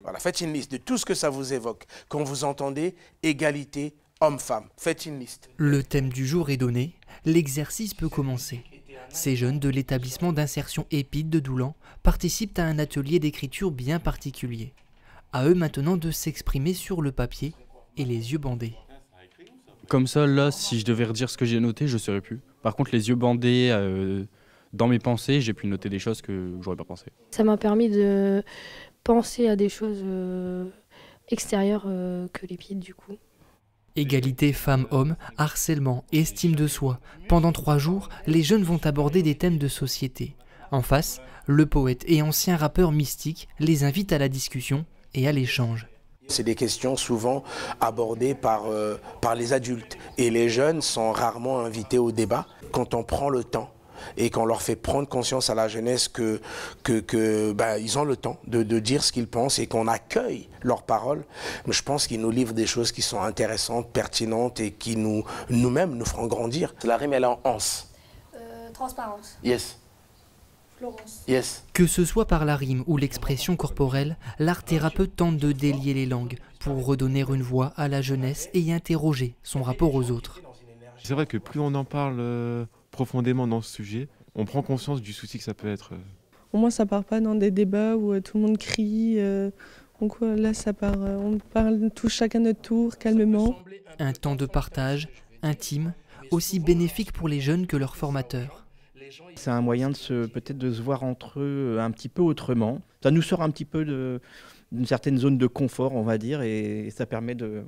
Voilà, faites une liste de tout ce que ça vous évoque. Quand vous entendez égalité homme-femme, faites une liste. Le thème du jour est donné, l'exercice peut commencer. Ces jeunes de l'établissement d'insertion EPID de Doulan participent à un atelier d'écriture bien particulier. À eux maintenant de s'exprimer sur le papier et les yeux bandés. Comme ça, là, si je devais redire ce que j'ai noté, je ne saurais plus. Par contre, les yeux bandés, dans mes pensées, j'ai pu noter des choses que j'aurais pas pensé. Ça m'a permis de penser à des choses extérieures que l'EPID du coup. Égalité femmes-hommes, harcèlement, estime de soi. Pendant 3 jours, les jeunes vont aborder des thèmes de société. En face, le poète et ancien rappeur Mystique les invite à la discussion et à l'échange. C'est des questions souvent abordées par les adultes. Et les jeunes sont rarement invités au débat. Quand on prend le temps et qu'on leur fait prendre conscience à la jeunesse ils ont le temps de dire ce qu'ils pensent et qu'on accueille leurs paroles, je pense qu'ils nous livrent des choses qui sont intéressantes, pertinentes et qui nous-mêmes nous feront grandir. La rime, elle est en anse. Transparence. Yes. Florence. Yes. Que ce soit par la rime ou l'expression corporelle, l'art thérapeute tente de délier les langues pour redonner une voix à la jeunesse et y interroger son rapport aux autres. C'est vrai que plus on en parle profondément dans ce sujet, on prend conscience du souci que ça peut être. Au moins ça part pas dans des débats où tout le monde crie. Donc là ça part, on parle tous chacun notre tour, calmement. Un temps de partage, intime, aussi bénéfique pour les jeunes que leurs formateurs. C'est un moyen peut-être de se voir entre eux un petit peu autrement. Ça nous sort un petit peu d'une certaine zone de confort, on va dire, et ça permet de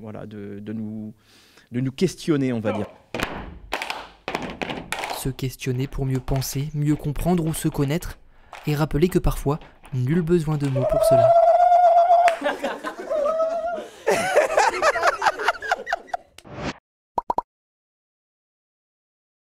nous questionner, on va dire. Se questionner pour mieux penser, mieux comprendre ou se connaître, et rappeler que parfois, nul besoin de mots pour cela.